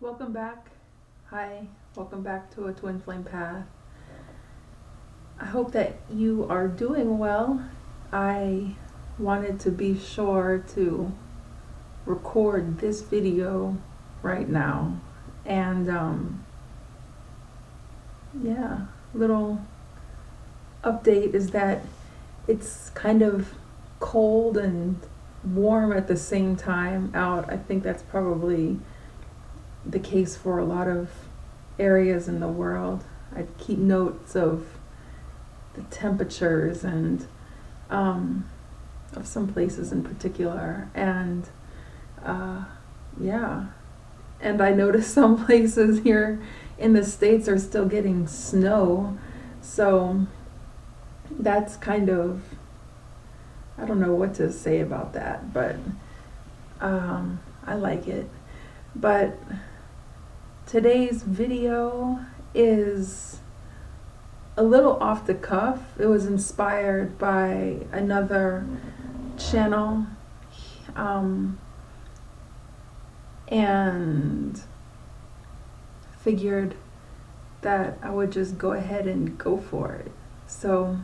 Welcome back. Hi, welcome back to A Twin Flame Path. I hope that you are doing well. I wanted to be sure to record this video right now. And little update is that it's kind of cold and warm at the same time out. I think that's probably the case for a lot of areas in the world. I keep notes of the temperatures and of some places in particular, and and I noticed some places here in the States are still getting snow, so that's kind of, I don't know what to say about that, but I like it. But today's video is a little off the cuff. It was inspired by another channel, and figured that I would just go ahead and go for it. So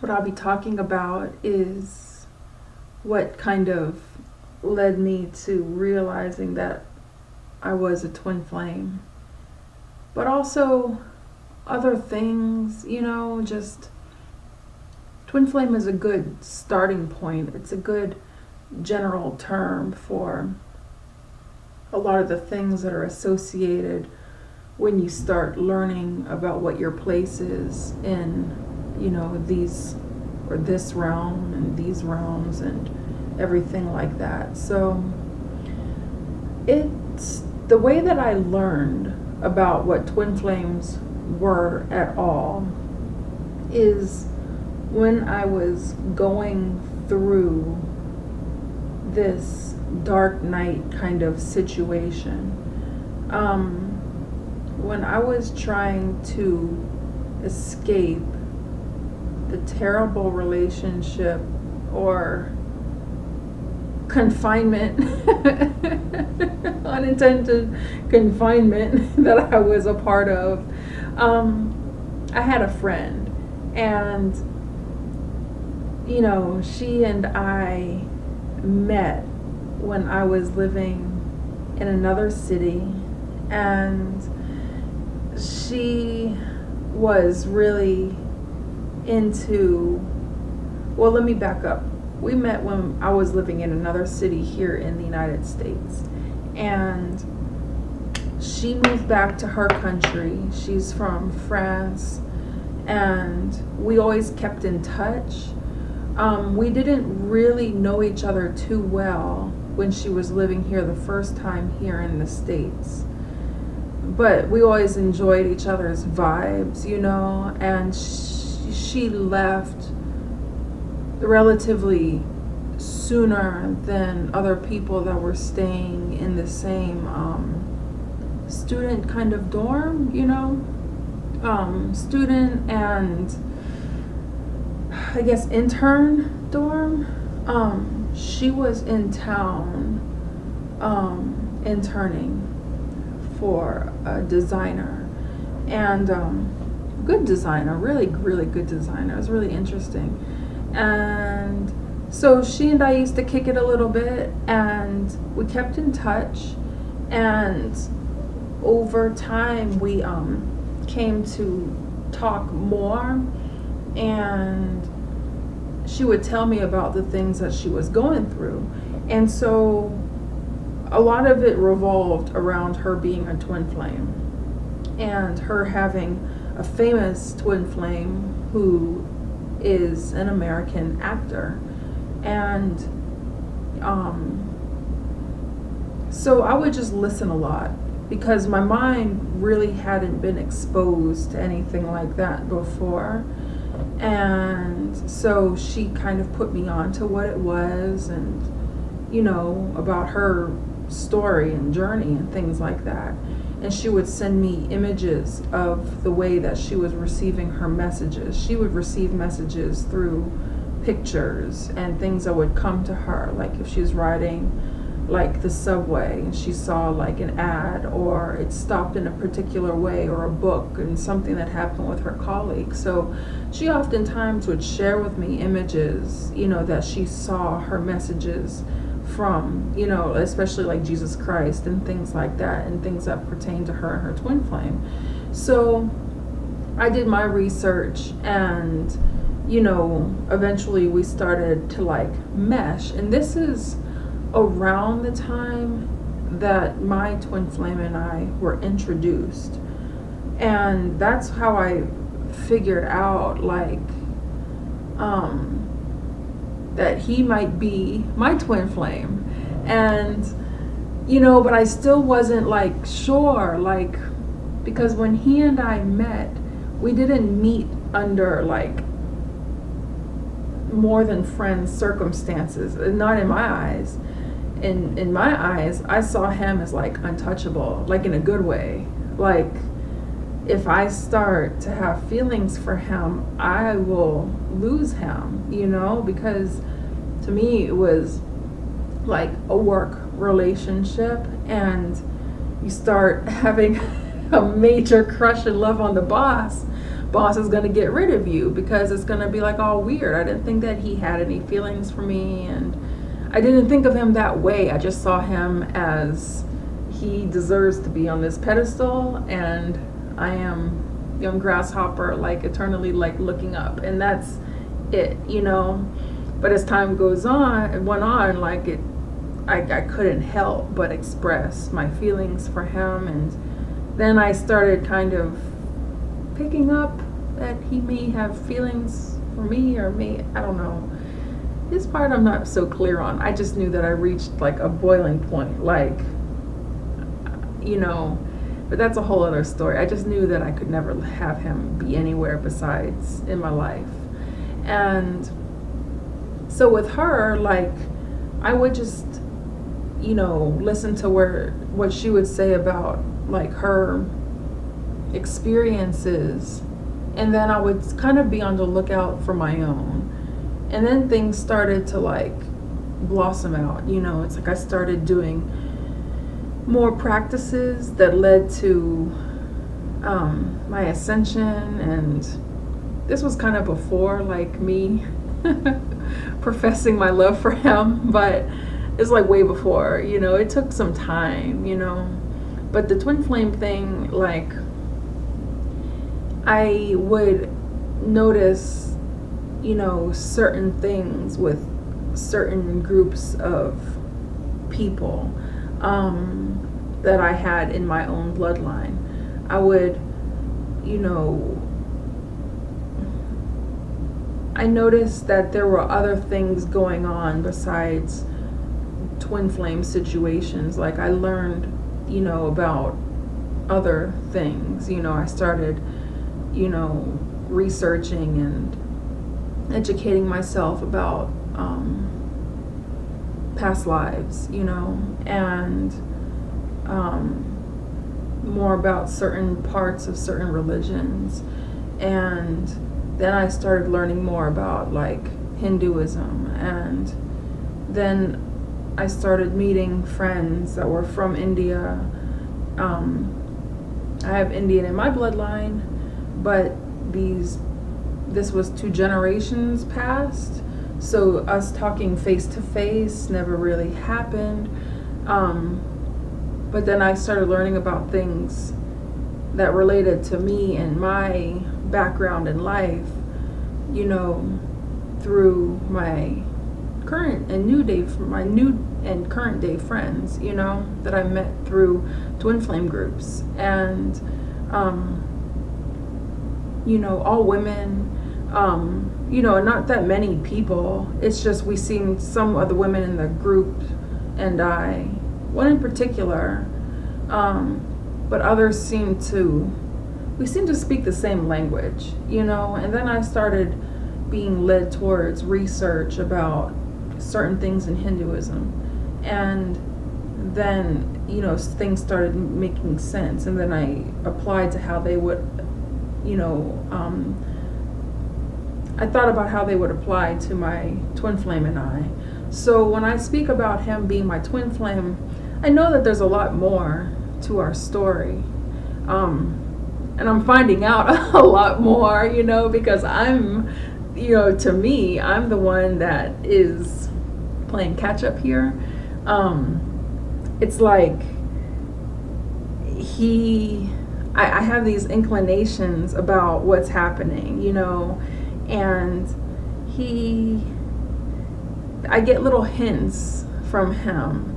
what I'll be talking about is what kind of led me to realizing that I was a twin flame, but also other things, just twin flame is a good starting point. It's a good general term for a lot of the things that are associated when you start learning about what your place is in, these or this realm and these realms and everything like that. So it's the way that I learned about what twin flames were at all is when I was going through this dark night kind of situation. When I was trying to escape the terrible relationship or confinement, unintended confinement that I was a part of, I had a friend, and she and I met when I was living in another city, and she was really into, well, let me back up. We met when I was living in another city here in the United States, and she moved back to her country. She's from France, and we always kept in touch. We didn't really know each other too well when she was living here the first time here in the States, but we always enjoyed each other's vibes, and she left relatively sooner than other people that were staying in the same student kind of dorm, student and I guess intern dorm. She was in town interning for a designer, and good designer, really, really good designer. It was really interesting. And so she and I used to kick it a little bit, and we kept in touch, and over time we came to talk more, and she would tell me about the things that she was going through. And so a lot of it revolved around her being a twin flame and her having a famous twin flame who is an American actor. And so I would just listen a lot because my mind really hadn't been exposed to anything like that before. And so she kind of put me on to what it was, and about her story and journey and things like that. And she would send me images of the way that she was receiving her messages. She would receive messages through pictures and things that would come to her, like if she was writing like the subway, and she saw like an ad, or it stopped in a particular way, or a book and something that happened with her colleague. So she oftentimes would share with me images, that she saw her messages from, especially like Jesus Christ and things like that, and things that pertain to her and her twin flame. So I did my research, and eventually we started to like mesh. And this is around the time that my twin flame and I were introduced. And that's how I figured out like that he might be my twin flame. And but I still wasn't like sure, like, because when he and I met, we didn't meet under like more than friends circumstances, not in my eyes. In my eyes, I saw him as like untouchable, like in a good way. Like, if I start to have feelings for him, I will lose him, because to me it was like a work relationship, and you start having a major crush and love on the boss is going to get rid of you, because it's going to be like all weird. I didn't think that he had any feelings for me, and I didn't think of him that way. I just saw him as he deserves to be on this pedestal, and I am young grasshopper, like eternally like looking up, and that's it, But as time went on, like I couldn't help but express my feelings for him. And then I started kind of picking up that he may have feelings for me, or I don't know. This part I'm not so clear on. I just knew that I reached like a boiling point, like, but that's a whole other story. I just knew that I could never have him be anywhere besides in my life. And so with her, like, I would just, listen to what she would say about like her experiences, and then I would kind of be on the lookout for my own. And then things started to like blossom out, it's like I started doing more practices that led to my ascension. And this was kind of before like me professing my love for him, but it's like way before, it took some time, but the twin flame thing, like, I would notice, certain things with certain groups of people that I had in my own bloodline. I would, I noticed that there were other things going on besides twin flame situations. Like, I learned, about other things. I started, researching and educating myself about past lives, and more about certain parts of certain religions. And then I started learning more about like Hinduism, and then I started meeting friends that were from India. I have Indian in my bloodline, but this was 2 generations past, so us talking face to face never really happened. But then I started learning about things that related to me and my background in life, through my current and current day friends, that I met through twin flame groups. And all women, not that many people. It's just we seemed, some of the women in the group and I, one in particular, but others seemed to speak the same language, and then I started being led towards research about certain things in Hinduism, and then things started making sense, and then I applied to how they would, I thought about how they would apply to my twin flame and I. So when I speak about him being my twin flame, I know that there's a lot more to our story. And I'm finding out a lot more, because I'm, to me, I'm the one that is playing catch up here. It's like I have these inclinations about what's happening, and I get little hints from him,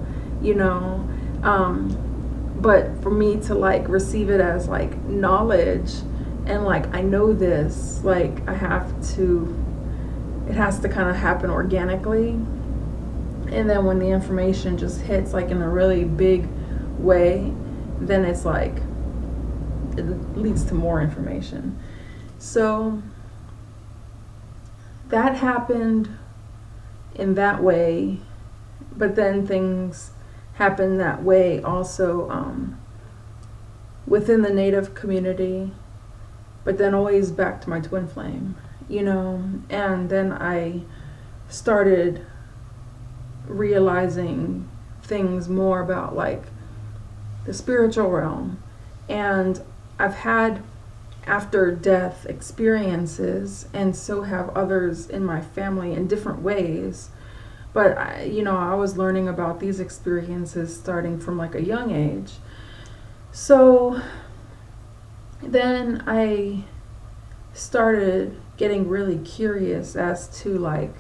but for me to like receive it as like knowledge and like I know this, like it has to kind of happen organically. And then when the information just hits like in a really big way, then it's like it leads to more information. So that happened in that way, but then things happen that way also within the Native community, but then always back to my twin flame, and then I started realizing things more about like the spiritual realm, and I've had after death experiences, and so have others in my family in different ways. But I was learning about these experiences starting from like a young age. So then I started getting really curious as to like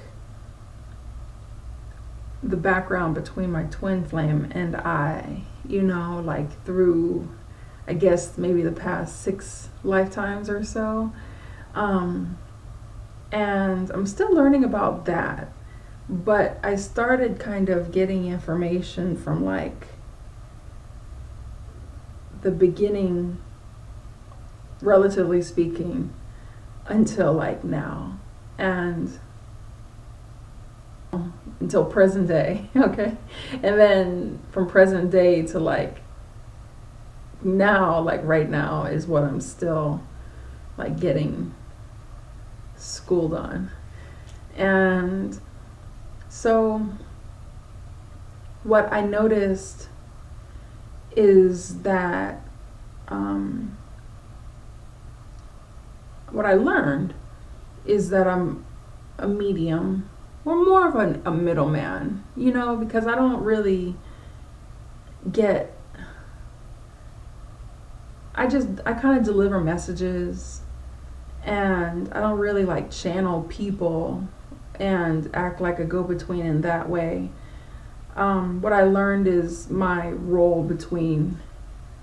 the background between my twin flame and I, like through, I guess, maybe the past 6 lifetimes or so. And I'm still learning about that. But I started kind of getting information from like the beginning, relatively speaking, until like now. And until present day, okay? And then from present day to like now, like right now is what I'm still like getting schooled on. And so what I noticed is that what I learned is that I'm a medium, or more of a middleman, because I don't really I kind of deliver messages, and I don't really like channel people and act like a go-between in that way. What I learned is my role between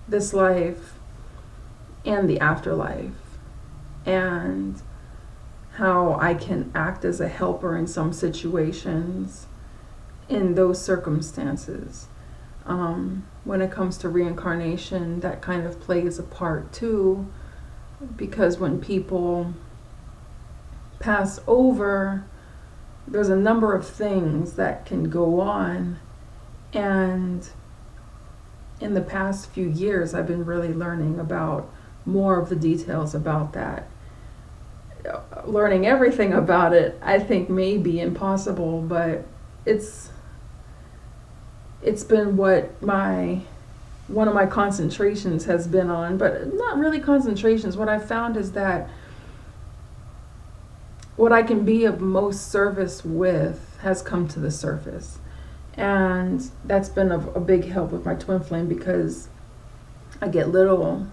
this life and the afterlife, and how I can act as a helper in some situations in those circumstances. When it comes to reincarnation, that kind of plays a part too, because when people pass over, there's a number of things that can go on. And in the past few years, I've been really learning about more of the details about that. Learning everything about it, I think, may be impossible, but it's been what one of my concentrations has been on, but not really concentrations. What I found is that what I can be of most service with has come to the surface. And that's been a big help with my twin flame, because I get little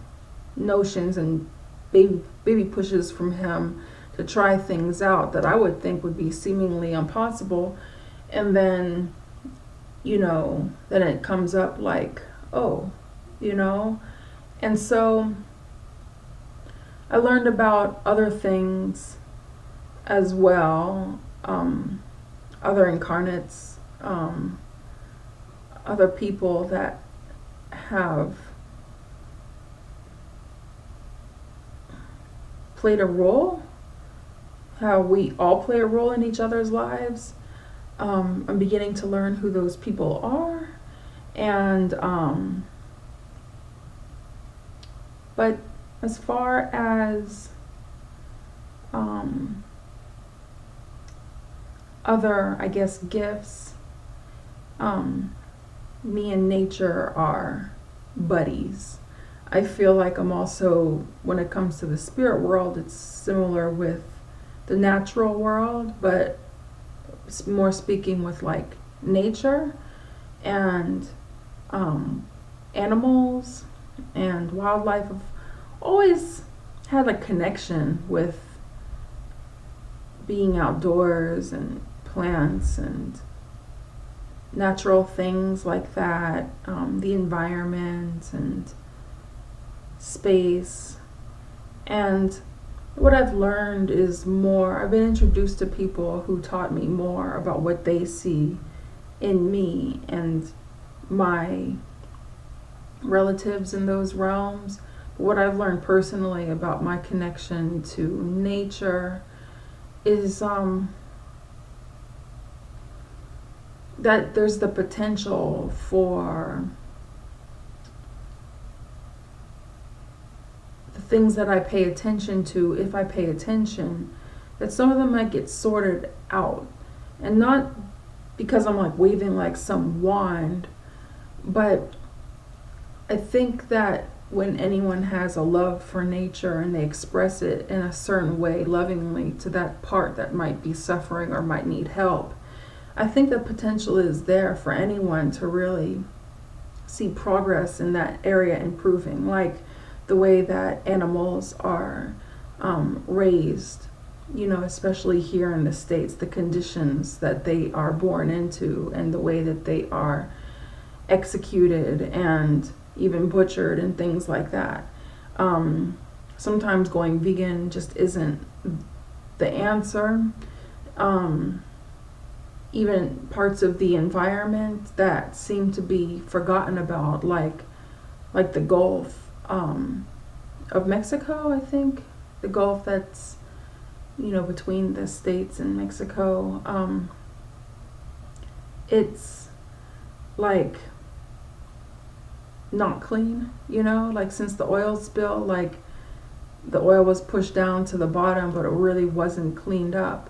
notions and baby pushes from him to try things out that I would think would be seemingly impossible. And then, then it comes up like, oh, And so I learned about other things as well, other incarnates, other people that have played a role, how we all play a role in each other's lives. I'm beginning to learn who those people are, and but as far as other, I guess, gifts, me and nature are buddies. I feel like I'm also, when it comes to the spirit world, it's similar with the natural world, but it's more speaking with like nature and animals and wildlife. I've always had a connection with being outdoors and plants and natural things like that, the environment and space. And what I've learned is more, I've been introduced to people who taught me more about what they see in me and my relatives in those realms. What I've learned personally about my connection to nature is that there's the potential for the things that I pay attention to, if I pay attention, that some of them might get sorted out. And not because I'm like waving like some wand, but I think that when anyone has a love for nature and they express it in a certain way, lovingly, to that part that might be suffering or might need help, I think the potential is there for anyone to really see progress in that area improving, like the way that animals are raised, especially here in the States, the conditions that they are born into and the way that they are executed and even butchered and things like that. Sometimes going vegan just isn't the answer. Even parts of the environment that seem to be forgotten about, like the Gulf of Mexico, I think. The Gulf that's, between the States and Mexico. It's like not clean, like since the oil spill, like the oil was pushed down to the bottom, but it really wasn't cleaned up.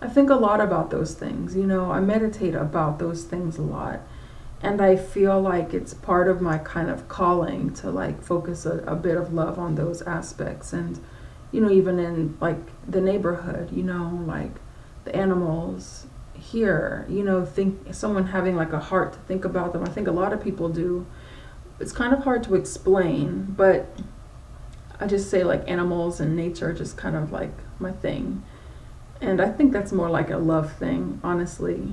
I think a lot about those things, I meditate about those things a lot. And I feel like it's part of my kind of calling to like focus a bit of love on those aspects. And, even in like the neighborhood, like the animals here, think someone having like a heart to think about them. I think a lot of people do. It's kind of hard to explain, but I just say like animals and nature are just kind of like my thing. And I think that's more like a love thing, honestly,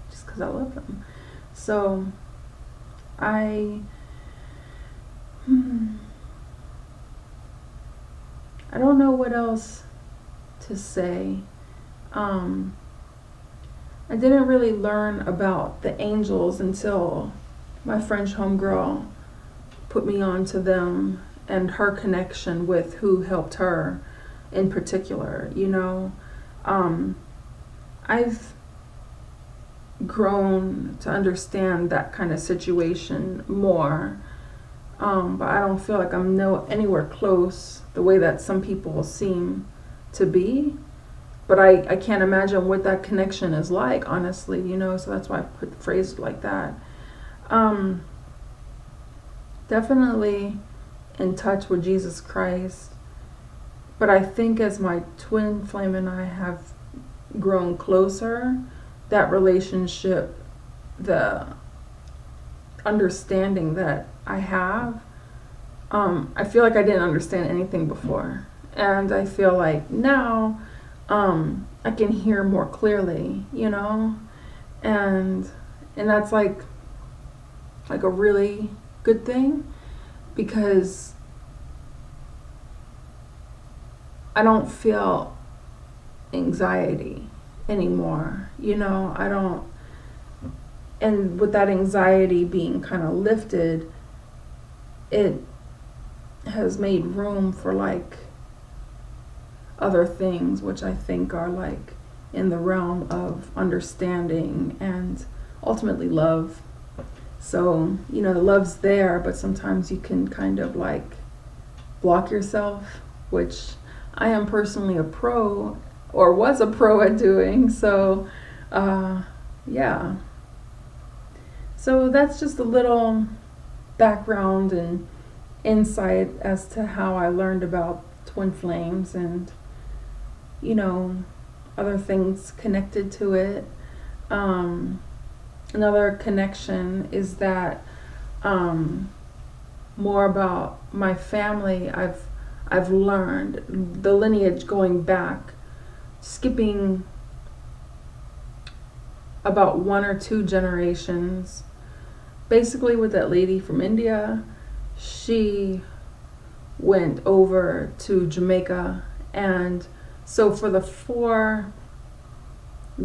just because I love them. So I don't know what else to say. I didn't really learn about the angels until my French homegirl put me on to them and her connection with who helped her in particular. I've grown to understand that kind of situation more, but I don't feel like I'm anywhere close the way that some people seem to be. But I can't imagine what that connection is like, honestly, so that's why I put the phrase like that. Definitely in touch with Jesus Christ. But I think as my twin flame and I have grown closer, that relationship, the understanding that I have, I feel like I didn't understand anything before. And I feel like now I can hear more clearly, and that's like a really good thing, because I don't feel anxiety anymore, I don't, and with that anxiety being kind of lifted, it has made room for like other things, which I think are like in the realm of understanding and ultimately love. So, the love's there, but sometimes you can kind of like block yourself, which I am personally a pro, or was a pro at doing. So, yeah. So that's just a little background and insight as to how I learned about twin flames and, you know, other things connected to it. Another connection is that more about my family. I've learned the lineage going back, skipping about 1 or 2 generations. Basically, with that lady from India, she went over to Jamaica, and so for the 4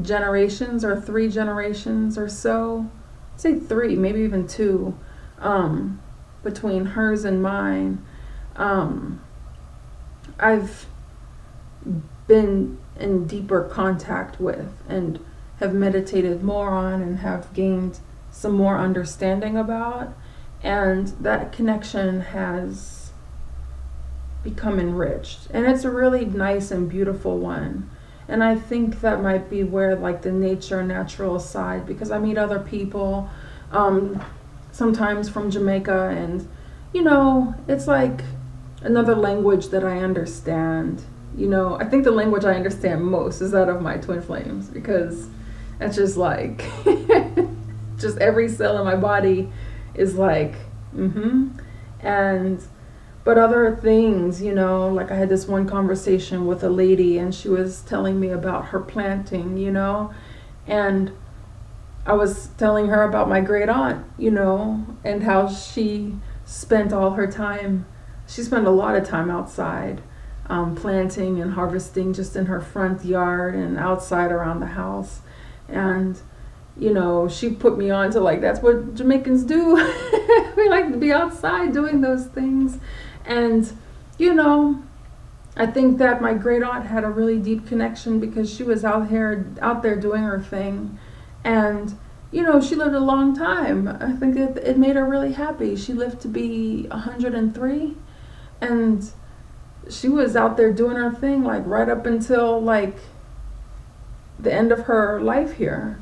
generations or 3 generations or so, I'd say 3, maybe even 2, between hers and mine, I've been in deeper contact with and have meditated more on and have gained some more understanding about, and that connection has become enriched, and it's a really nice and beautiful one. And I think that might be where, like, the natural side, because I meet other people sometimes from Jamaica, and it's like another language that I understand. I think the language I understand most is that of my twin flames, because it's just like just every cell in my body is like and but other things, like I had this one conversation with a lady, and she was telling me about her planting, and I was telling her about my great aunt, and how she spent all her time. She spent a lot of time outside, planting and harvesting, just in her front yard and outside around the house. And she put me on to, like, that's what Jamaicans do. We like to be outside doing those things. And I think that my great aunt had a really deep connection, because she was out there doing her thing. And she lived a long time. I think it made her really happy. She lived to be 103, and she was out there doing her thing, like, right up until, like, the end of her life here.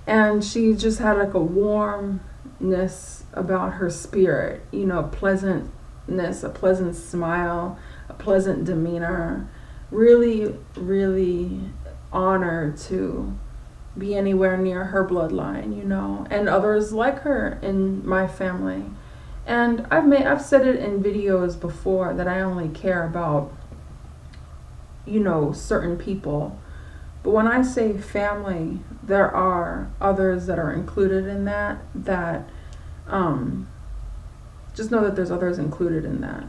And she just had, like, a warmness about her spirit, pleasantness, a pleasant smile, a pleasant demeanor. Really, really honored to be anywhere near her bloodline, and others like her in my family. And I've said it in videos before that I only care about, certain people. But when I say family, there are others that are included in that, just know that there's others included in that,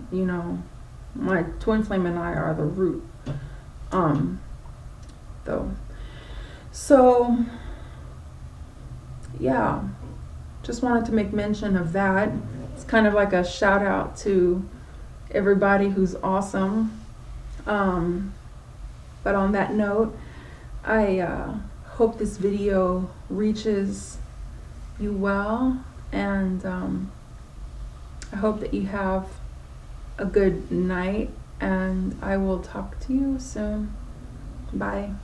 My twin flame and I are the root, though. So, yeah, just wanted to make mention of that. It's kind of like a shout out to everybody who's awesome. But on that note, I hope this video reaches you well, and I hope that you have a good night, and I will talk to you soon. Bye.